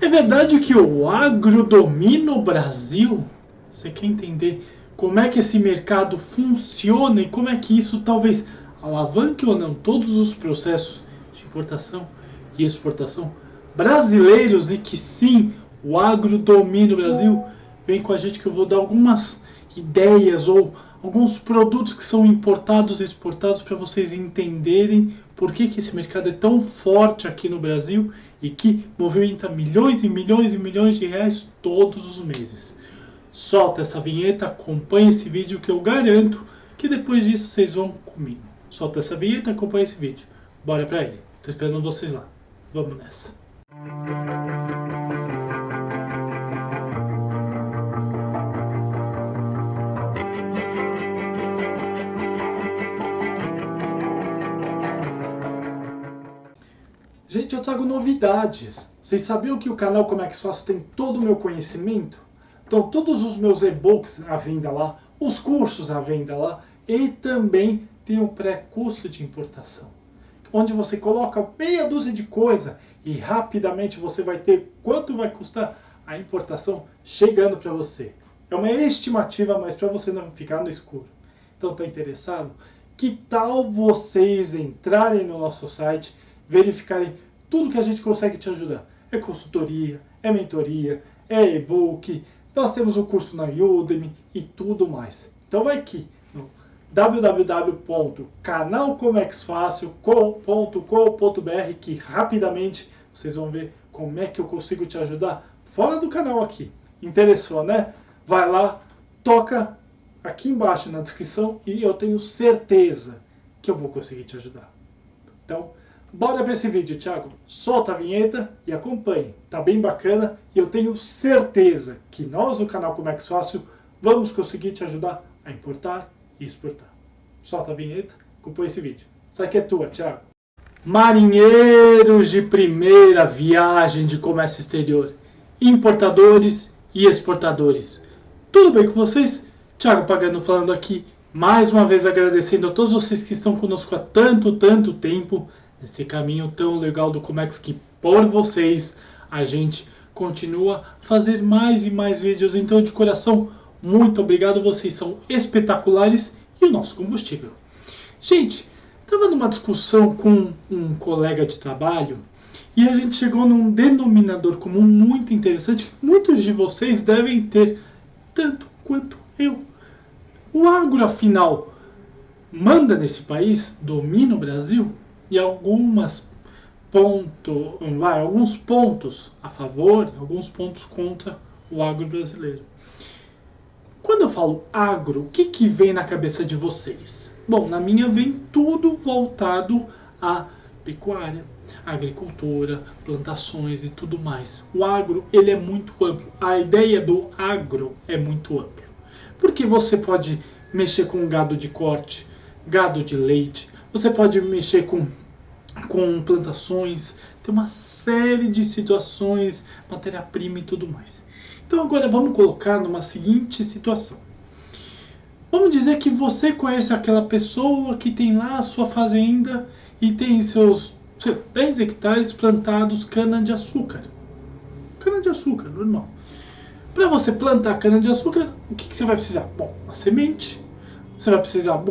É verdade que o agro domina o Brasil? Você quer entender como é que esse mercado funciona e como é que isso talvez alavanque ou não todos os processos de importação e exportação brasileiros e que sim, o agro domina o Brasil? Vem com a gente que eu vou dar algumas ideias ou alguns produtos que são importados e exportados para vocês entenderem por que esse mercado é tão forte aqui no Brasil e que movimenta milhões e milhões e milhões de reais todos os meses. Solta essa vinheta, acompanha esse vídeo que eu garanto que depois disso vocês vão comigo. Solta essa vinheta, acompanha esse vídeo. Bora pra ele. Tô esperando vocês lá. Vamos nessa. Gente, eu trago novidades. Vocês sabiam que o canal Como é que Faço tem todo o meu conhecimento? Então, todos os meus e-books à venda lá, os cursos à venda lá, e também tem o pré-curso de importação, onde você coloca meia dúzia de coisa e rapidamente você vai ter quanto vai custar a importação chegando para você. É uma estimativa, mas para você não ficar no escuro. Então, está interessado? Que tal vocês entrarem no nosso site, verificarem tudo que a gente consegue te ajudar? É consultoria, é mentoria, é e-book, nós temos o curso na Udemy e tudo mais. Então vai aqui no www.canalcomexfacil.com.br que rapidamente vocês vão ver como é que eu consigo te ajudar fora do canal aqui. Interessou, né? Vai lá, toca aqui embaixo na descrição e eu tenho certeza que eu vou conseguir te ajudar. Então, bora para esse vídeo, Thiago. Solta a vinheta e acompanhe. Tá bem bacana e eu tenho certeza que nós, no canal Como é que Fácil, vamos conseguir te ajudar a importar e exportar. Solta a vinheta, acompanhe esse vídeo. Isso aqui é tua, Thiago. Marinheiros de primeira viagem de comércio exterior, importadores e exportadores. Tudo bem com vocês? Thiago Pagano falando aqui, mais uma vez agradecendo a todos vocês que estão conosco há tanto tempo, nesse caminho tão legal do Comex, que por vocês a gente continua a fazer mais e mais vídeos. Então, de coração, muito obrigado, vocês são espetaculares e o nosso combustível. Gente, estava numa discussão com um colega de trabalho e a gente chegou num denominador comum muito interessante que muitos de vocês devem ter tanto quanto eu. O agro, afinal, manda nesse país, domina o Brasil, e alguns pontos a favor, alguns pontos contra o agro brasileiro. Quando eu falo agro, o que vem na cabeça de vocês? Bom, na minha vem tudo voltado à pecuária, agricultura, plantações e tudo mais. O agro, ele é muito amplo. A ideia do agro é muito ampla. Porque você pode mexer com gado de corte, gado de leite, você pode mexer com plantações, tem uma série de situações, matéria-prima e tudo mais. Então agora vamos colocar numa seguinte situação. Vamos dizer que você conhece aquela pessoa que tem lá a sua fazenda e tem seus 10 hectares plantados cana-de-açúcar. Cana-de-açúcar, normal. Para você plantar cana-de-açúcar, o que você vai precisar? Bom, a semente. Você vai precisar,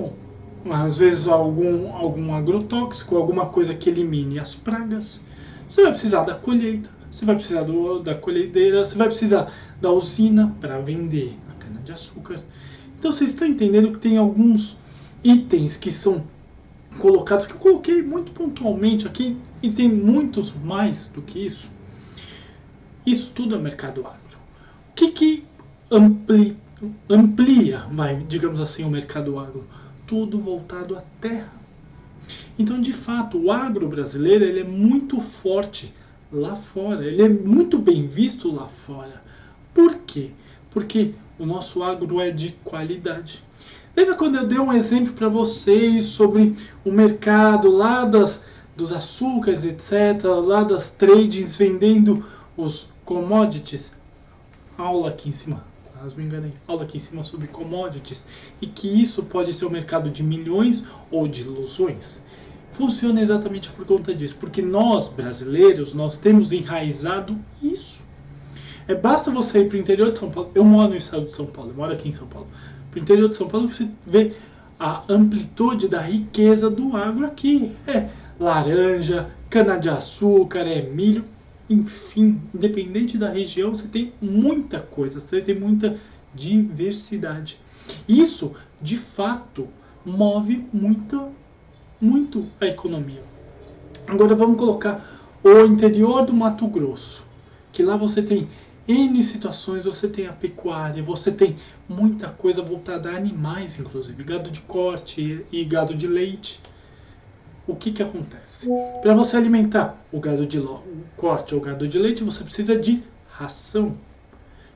às vezes algum agrotóxico, alguma coisa que elimine as pragas. Você vai precisar da colheita, você vai precisar da colhedeira, você vai precisar da usina para vender a cana-de-açúcar. Então vocês estão entendendo que tem alguns itens que são colocados, que eu coloquei muito pontualmente aqui, e tem muitos mais do que isso. Isso tudo é mercado agro. O que amplia, digamos assim, o mercado agro? Tudo voltado à terra. Então, de fato, o agro brasileiro ele é muito forte lá fora, ele é muito bem visto lá fora. Por quê? Porque o nosso agro é de qualidade. Lembra quando eu dei um exemplo para vocês sobre o mercado lá dos açúcares, etc., lá das tradings vendendo os commodities? Aula aqui em cima. Quase me enganei. Aula aqui em cima sobre commodities. E que isso pode ser um mercado de milhões ou de ilusões. funciona exatamente por conta disso, porque nós, brasileiros, nós temos enraizado isso. Basta você ir para o interior de São Paulo, eu moro no estado de São Paulo, eu moro aqui em São Paulo, para o interior de São Paulo você vê a amplitude da riqueza do agro aqui. É laranja, cana-de-açúcar, é milho, enfim, independente da região, você tem muita coisa, você tem muita diversidade. Isso, de fato, move muito a economia. Agora vamos colocar o interior do Mato Grosso, que lá você tem N situações, você tem a pecuária, você tem muita coisa voltada a animais, inclusive, gado de corte e gado de leite. O que acontece? Para você alimentar o gado de corte ou gado de leite, você precisa de ração.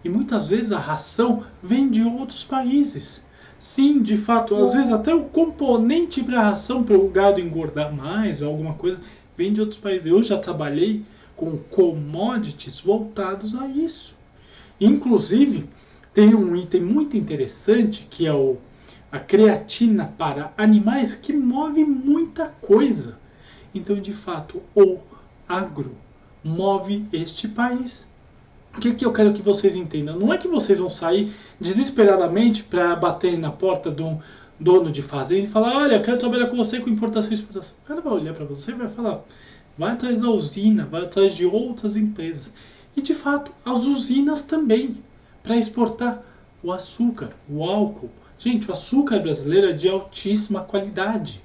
E muitas vezes a ração vem de outros países. Sim, de fato, às vezes até o componente para a ração, para o gado engordar mais ou alguma coisa, vem de outros países. Eu já trabalhei com commodities voltados a isso. Inclusive, tem um item muito interessante que é a creatina para animais, que move muita coisa. Então, de fato, o agro move este país. O que eu quero que vocês entendam? Não é que vocês vão sair desesperadamente para bater na porta de um dono de fazenda e falar: olha, eu quero trabalhar com você com importação e exportação. O cara vai olhar para você e vai falar: vai atrás da usina, vai atrás de outras empresas. E de fato, as usinas também, para exportar o açúcar, o álcool. Gente, o açúcar brasileiro é de altíssima qualidade.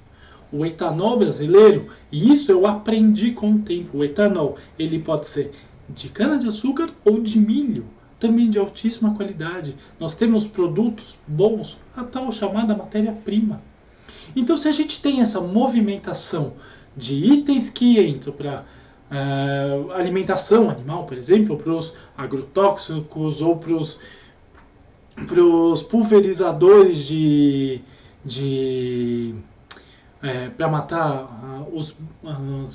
O etanol brasileiro, e isso eu aprendi com o tempo, o etanol, ele pode ser de cana-de-açúcar ou de milho, também de altíssima qualidade. Nós temos produtos bons, a tal chamada matéria-prima. Então, se a gente tem essa movimentação de itens que entram para alimentação animal, por exemplo, para os agrotóxicos ou para os pulverizadores para matar os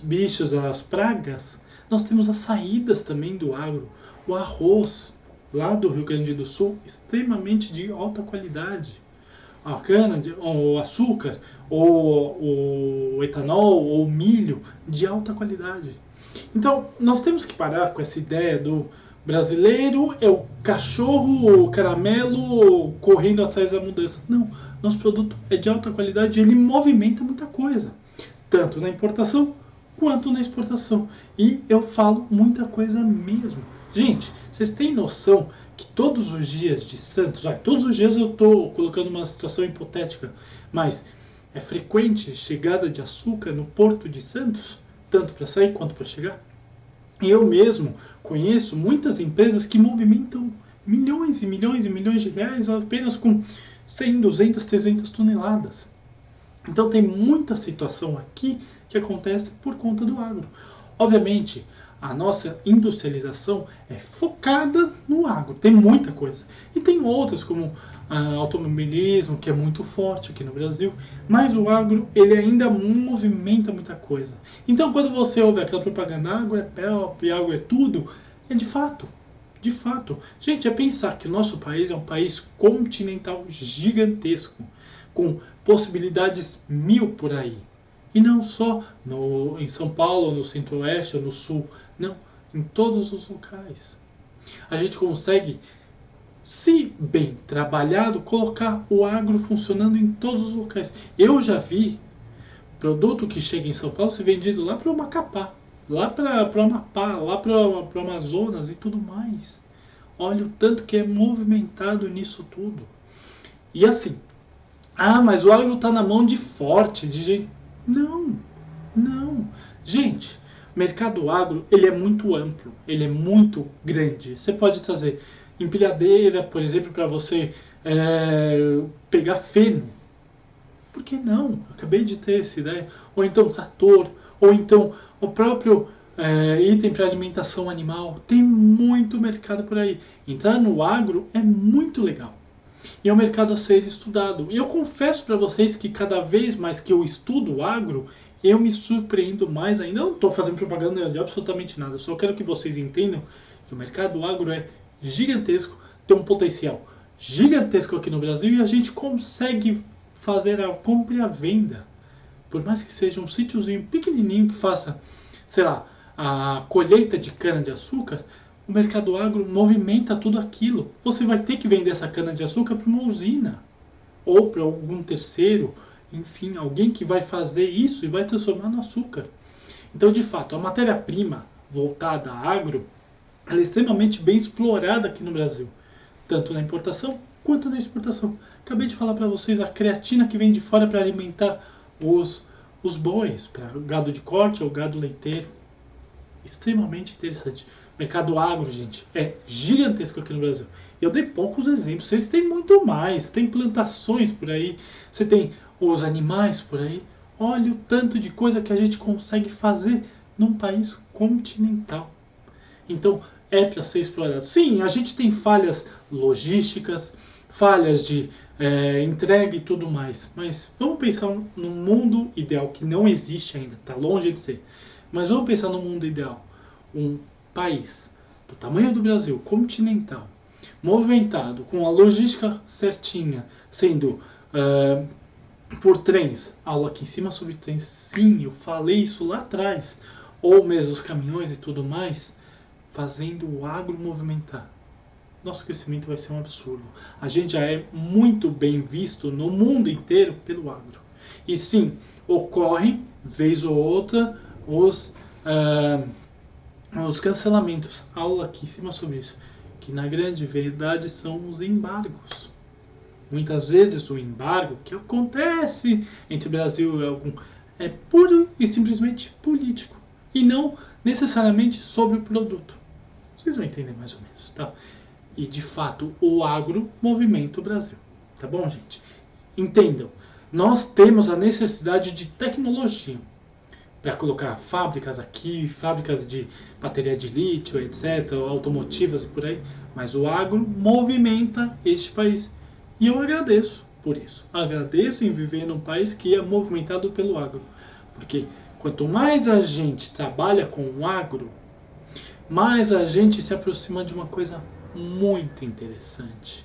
bichos, as pragas, nós temos as saídas também do agro. O arroz, lá do Rio Grande do Sul, extremamente de alta qualidade. A cana, o açúcar, ou o etanol, ou o milho, de alta qualidade. Então, nós temos que parar com essa ideia do brasileiro é o cachorro, o caramelo correndo atrás da mudança. Não, nosso produto é de alta qualidade e ele movimenta muita coisa, tanto na importação quanto na exportação. E eu falo muita coisa mesmo. Gente, vocês têm noção que todos os dias de Santos, todos os dias eu estou colocando uma situação hipotética, mas é frequente chegada de açúcar no Porto de Santos, tanto para sair quanto para chegar? E eu mesmo conheço muitas empresas que movimentam milhões e milhões e milhões de reais apenas com 100, 200, 300 toneladas. Então tem muita situação aqui que acontece por conta do agro. Obviamente, a nossa industrialização é focada no agro, tem muita coisa. E tem outras como automobilismo, que é muito forte aqui no Brasil, mas o agro ele ainda movimenta muita coisa. Então quando você ouve aquela propaganda, agro é PELP, agro é tudo, é de fato. De fato. Gente, é pensar que o nosso país é um país continental gigantesco, com possibilidades mil por aí. E não só em São Paulo, no Centro-Oeste ou no Sul. Não, em todos os locais. A gente consegue, se bem trabalhado, colocar o agro funcionando em todos os locais. Eu já vi produto que chega em São Paulo ser vendido lá para o Macapá, lá para o Amapá, lá para o Amazonas e tudo mais. Olha o tanto que é movimentado nisso tudo. E assim, mas o agro está na mão de forte, de gente... Não, não. Gente, o mercado agro, ele é muito amplo, ele é muito grande. Você pode trazer empilhadeira, por exemplo, para você pegar feno. Por que não? Acabei de ter essa ideia. Ou então trator, ou então o próprio item para alimentação animal. Tem muito mercado por aí. Entrar no agro é muito legal. E é um mercado a ser estudado. E eu confesso para vocês que cada vez mais que eu estudo o agro, eu me surpreendo mais ainda. Eu não estou fazendo propaganda de absolutamente nada. Eu só quero que vocês entendam que o mercado agro é gigantesco, tem um potencial gigantesco aqui no Brasil e a gente consegue fazer a compra e a venda. por mais que seja um sítiozinho pequenininho que faça, sei lá, a colheita de cana-de-açúcar, o mercado agro movimenta tudo aquilo. Você vai ter que vender essa cana-de-açúcar para uma usina ou para algum terceiro, enfim, alguém que vai fazer isso e vai transformar no açúcar. Então, de fato, a matéria-prima voltada a agro, ela é extremamente bem explorada aqui no Brasil, tanto na importação quanto na exportação. Acabei de falar para vocês a creatina que vem de fora para alimentar os bois, para gado de corte ou gado leiteiro. Extremamente interessante. O mercado agro, gente, é gigantesco aqui no Brasil. Eu dei poucos exemplos, vocês têm muito mais. Tem plantações por aí, você tem os animais por aí. Olha o tanto de coisa que a gente consegue fazer num país continental. Então, é para ser explorado. Sim, a gente tem falhas logísticas, falhas de entrega e tudo mais. Mas vamos pensar num mundo ideal que não existe ainda, está longe de ser. Mas vamos pensar no mundo ideal. Um país do tamanho do Brasil, continental, movimentado, com a logística certinha, sendo por trens. Aula aqui em cima sobre trens. Sim, eu falei isso lá atrás. Ou mesmo os caminhões e tudo mais, fazendo o agro movimentar. Nosso crescimento vai ser um absurdo. A gente já é muito bem visto no mundo inteiro pelo agro. E sim, ocorrem, vez ou outra, os cancelamentos. Aula aqui em cima sobre isso. Que na grande verdade são os embargos. Muitas vezes o embargo que acontece entre o Brasil e algum é puro e simplesmente político. E não necessariamente sobre o produto. Vocês vão entender mais ou menos, tá? E de fato o agro movimenta o Brasil. Tá bom, gente? Entendam. Nós temos a necessidade de tecnologia para colocar fábricas aqui, fábricas de bateria de lítio, etc., automotivas e por aí. Mas o agro movimenta este país. E eu agradeço por isso. Agradeço em viver num país que é movimentado pelo agro. Porque quanto mais a gente trabalha com o agro, mais a gente se aproxima de uma coisa muito interessante.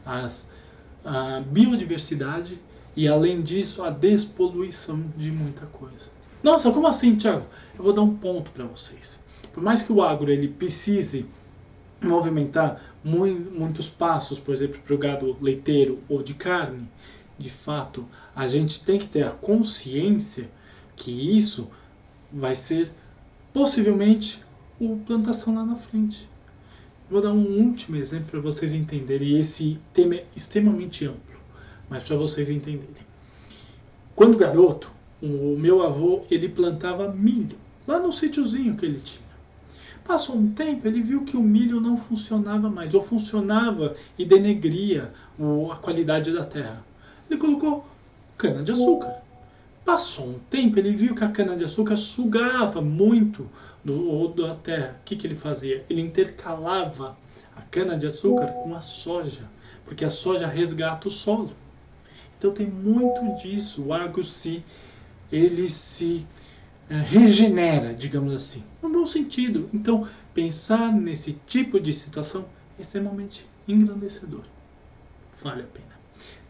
A biodiversidade e, além disso, a despoluição de muita coisa. Nossa, como assim, Thiago? Eu vou dar um ponto para vocês. Por mais que o agro ele precise movimentar muitos passos, por exemplo, para o gado leiteiro ou de carne, de fato, a gente tem que ter a consciência que isso vai ser possivelmente a plantação lá na frente. Vou dar um último exemplo para vocês entenderem, e esse tema é extremamente amplo, mas para vocês entenderem. Quando garoto, o meu avô ele plantava milho, lá no sítiozinho que ele tinha. Passou um tempo, ele viu que o milho não funcionava mais, ou funcionava e denegria a qualidade da terra. Ele colocou cana-de-açúcar. Passou um tempo, ele viu que a cana-de-açúcar sugava muito da terra. O que ele fazia? Ele intercalava a cana-de-açúcar com a soja, porque a soja resgata o solo. Então tem muito disso, o agro ele se regenera, digamos assim, no bom sentido. Então, pensar nesse tipo de situação é extremamente engrandecedor. Vale a pena.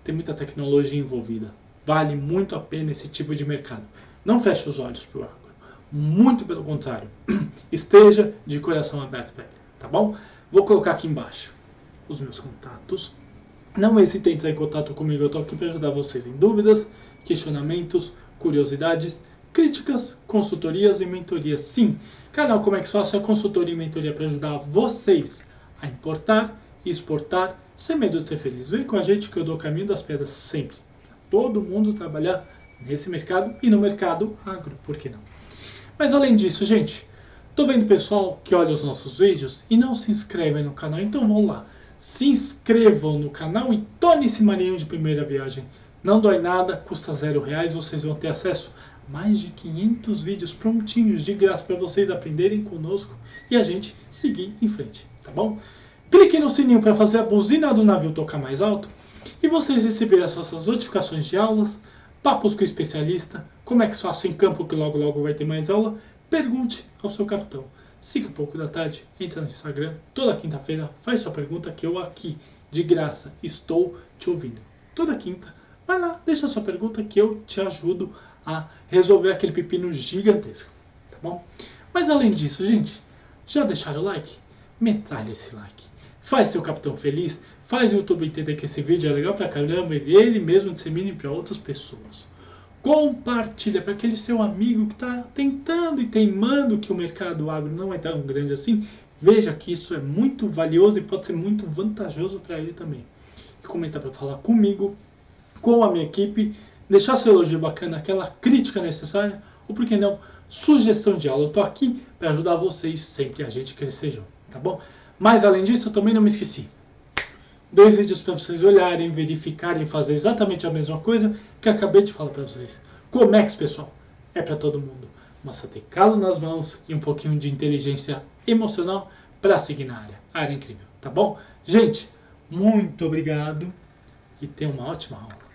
Tem muita tecnologia envolvida. Vale muito a pena esse tipo de mercado. Não feche os olhos para o agro. Muito pelo contrário. Esteja de coração aberto para ele, tá bom? Vou colocar aqui embaixo os meus contatos. Não hesitem em entrar em contato comigo. Eu estou aqui para ajudar vocês em dúvidas, questionamentos, curiosidades, críticas, consultorias e mentorias. Sim, canal Como é que Faço é consultoria e mentoria para ajudar vocês a importar e exportar sem medo de ser feliz. Vem com a gente que eu dou o caminho das pedras sempre. Todo mundo trabalhar nesse mercado e no mercado agro, por que não? Mas além disso, gente, tô vendo pessoal que olha os nossos vídeos e não se inscreve no canal, então vamos lá. Se inscrevam no canal e torne-se marinho de primeira viagem. Não dói nada, custa R$0, vocês vão ter acesso a mais de 500 vídeos prontinhos de graça para vocês aprenderem conosco e a gente seguir em frente, tá bom? Clique no sininho para fazer a buzina do navio tocar mais alto e vocês receberem as nossas notificações de aulas, papos com o especialista, como é que faço em campo que logo logo vai ter mais aula, pergunte ao seu capitão. 5:pouco da tarde, entra no Instagram, toda quinta-feira, faz sua pergunta que eu aqui, de graça, estou te ouvindo. Toda quinta, vai lá, deixa sua pergunta que eu te ajudo a resolver aquele pepino gigantesco, tá bom? Mas além disso, gente, já deixaram o like? Metralha esse like. Faz seu capitão feliz, faz o YouTube entender que esse vídeo é legal pra caramba e ele mesmo dissemine para outras pessoas. Compartilha para aquele seu amigo que está tentando e teimando que o mercado agro não é tão grande assim. Veja que isso é muito valioso e pode ser muito vantajoso para ele também. E comentar para falar comigo, com a minha equipe, deixar seu elogio bacana, aquela crítica necessária, ou por que não, sugestão de aula. Eu estou aqui para ajudar vocês sempre a gente crescer junto, tá bom? Mas além disso, eu também não me esqueci. 2 vídeos para vocês olharem, verificarem, fazer exatamente a mesma coisa que acabei de falar para vocês. Comex, pessoal, é para todo mundo. Basta ter calo nas mãos e um pouquinho de inteligência emocional para seguir na área. A área é incrível, tá bom? Gente, muito obrigado e tenha uma ótima aula.